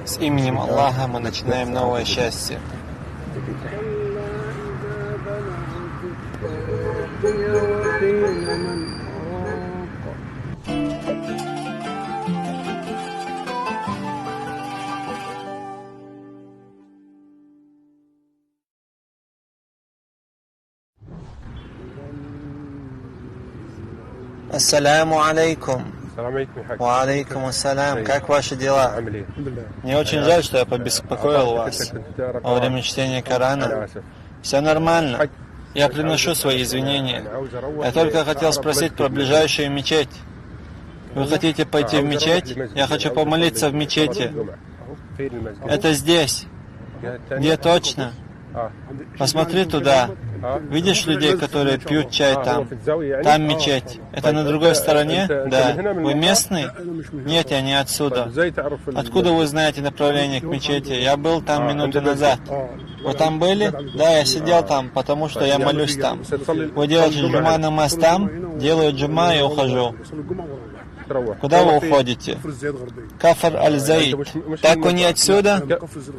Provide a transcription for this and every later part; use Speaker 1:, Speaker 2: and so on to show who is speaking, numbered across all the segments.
Speaker 1: С именем Аллаха мы начинаем новое счастье. Ассаляму алейкум. Ва алейкум ассалям. Как ваши дела? Мне очень жаль, что я побеспокоил вас во время чтения Корана. Все нормально. Я приношу свои извинения. Я только хотел спросить про ближайшую мечеть. Вы хотите пойти в мечеть? Я хочу помолиться в мечети. Это здесь. Где точно? Посмотри туда. Видишь людей, которые пьют чай там? Там мечеть. Это на другой стороне? Да. Вы местный? Нет, я не отсюда. Откуда вы знаете направление к мечети? Я был там минуту назад. Вы там были? Да, я сидел там, потому что я молюсь там. Вы делаете джума намаз там? Делаю джума и ухожу. Куда вы уходите? Кафр аль-Заид. Так вы не отсюда?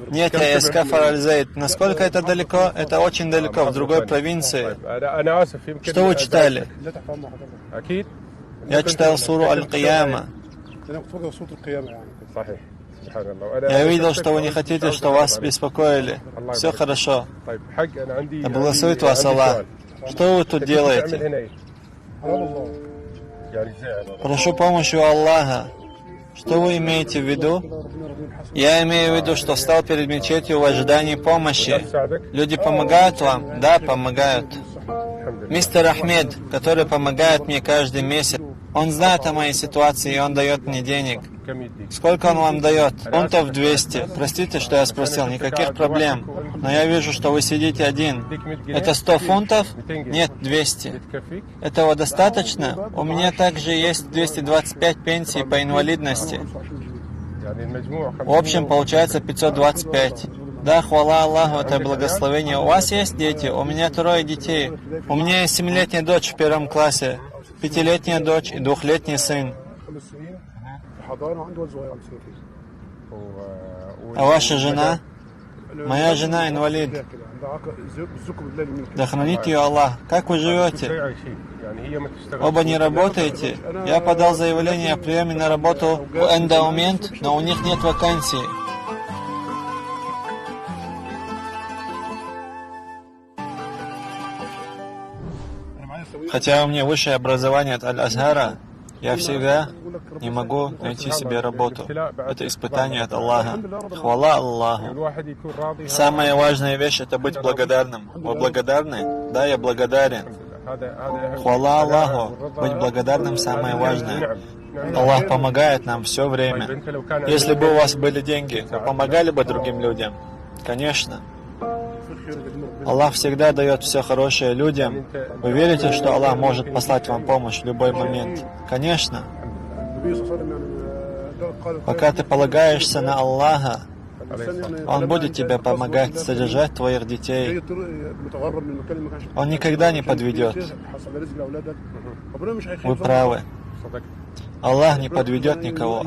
Speaker 1: Нет, я из Кафр аль-Заид. Насколько это далеко? Это очень далеко, в другой провинции. Что вы читали? Я читал суру Аль-Кияма. Я видел, что вы не хотите, что вас беспокоили. Все хорошо. Да благословит вас Аллах. Что вы тут делаете? Прошу помощи у Аллаха. Что вы имеете в виду? Я имею в виду, что встал перед мечетью в ожидании помощи. Люди помогают вам? Да, помогают. Мистер Ахмед, который помогает мне каждый месяц, он знает о моей ситуации, и он дает мне денег. Сколько он вам дает? Фунтов 200. Простите, что я спросил, никаких проблем. Но я вижу, что вы сидите один. Это 100 фунтов? Нет, 200. Этого достаточно? У меня также есть 225 пенсий по инвалидности. В общем, получается 525. Да, хвала Аллаху, это благословение. У вас есть дети? У меня 3 детей. У меня есть 7-летняя дочь в 1 классе, 5-летняя дочь и 2-летний сын. А ваша жена? Моя жена инвалид. Да хранит ее Аллах. Как вы живете? Оба не работаете? Я подал заявление о приеме на работу в эндаумент, но у них нет вакансии. Хотя у меня высшее образование от Аль-Азхара, я всегда не могу найти себе работу. Это испытание от Аллаха. Хвала Аллаху. Самая важная вещь — это быть благодарным. Вы благодарны? Да, я благодарен. Хвала Аллаху. Быть благодарным — самое важное. Аллах помогает нам все время. Если бы у вас были деньги, вы помогали бы другим людям? Конечно. Аллах всегда дает все хорошее людям. Вы верите, что Аллах может послать вам помощь в любой момент? Конечно. Пока ты полагаешься на Аллаха, Он будет тебе помогать содержать твоих детей. Он никогда не подведет. Вы правы. Аллах не подведет никого,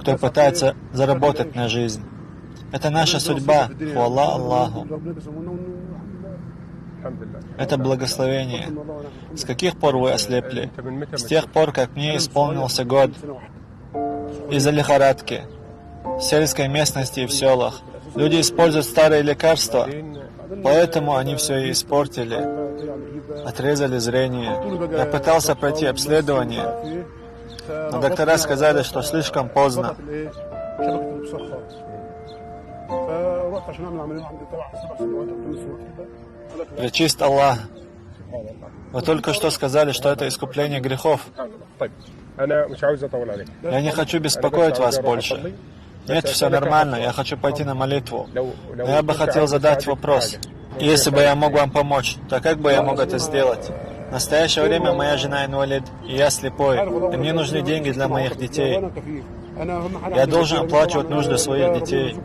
Speaker 1: кто пытается заработать на жизнь. Это наша судьба. Хвала Аллаху. Это благословение. С каких пор вы ослепли? С тех пор, как мне исполнился год. Из-за лихорадки. В сельской местности и в селах. Люди используют старые лекарства, поэтому они все и испортили. Отрезали зрение. Я пытался пройти обследование, но доктора сказали, что слишком поздно. Пречист Аллах. Вы только что сказали, что это искупление грехов. Я не хочу беспокоить вас больше. Нет, все нормально, я хочу пойти на молитву. Но я бы хотел задать вопрос. Если бы я мог вам помочь, то как бы я мог это сделать? В настоящее время моя жена инвалид, и я слепой, и мне нужны деньги для моих детей. Я должен оплачивать нужды своих детей.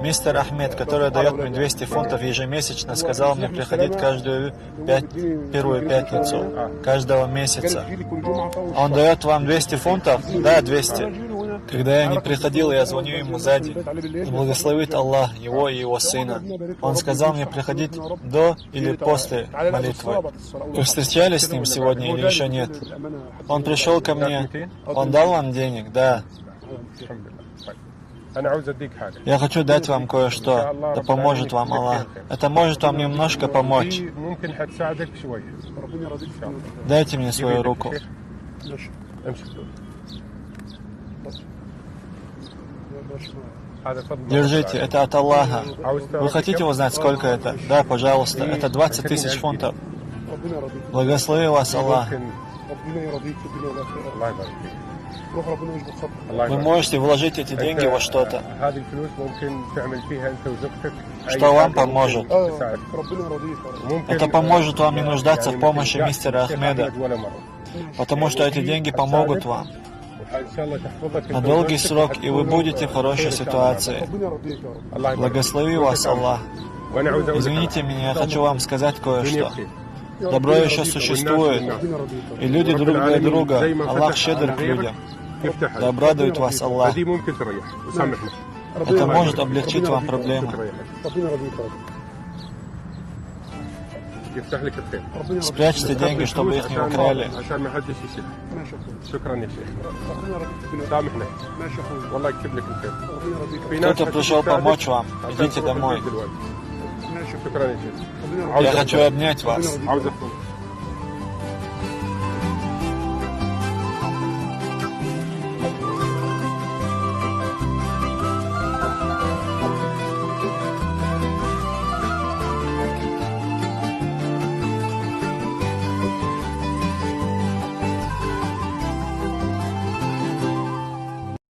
Speaker 1: Мистер Ахмед, который дает мне 200 фунтов ежемесячно, сказал мне приходить каждую первую пятницу каждого месяца. Он дает вам 200 фунтов? Да, 200. Когда я не приходил, я звоню ему сзади. И благословит Аллах его и его сына. Он сказал мне приходить до или после молитвы. Вы встречались с ним сегодня или еще нет? Он пришел ко мне. Он дал вам денег? Да. Я хочу дать вам кое-что. Да поможет вам Аллах. Это может вам немножко помочь. Дайте мне свою руку. Держите, это от Аллаха. Вы хотите узнать, сколько это? Да, пожалуйста. Это 20 000 фунтов. Благослови вас Аллах. Вы можете вложить эти деньги во что-то, что вам поможет. Это поможет вам не нуждаться в помощи мистера Ахмеда, потому что эти деньги помогут вам на долгий срок, и вы будете в хорошей ситуации. Благослови вас Аллах. Извините меня, я хочу вам сказать кое-что. Добро еще существует, и люди друг для друга. Аллах щедр к людям. Да обрадует вас Аллах. Это может облегчить вам проблемы. Спрячьте деньги, чтобы их не украли. Кто-то пришел помочь вам. Идите домой. Я хочу обнять вас.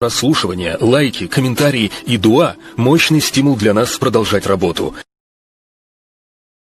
Speaker 2: Прослушивание, лайки, комментарии и дуа – мощный стимул для нас продолжать работу.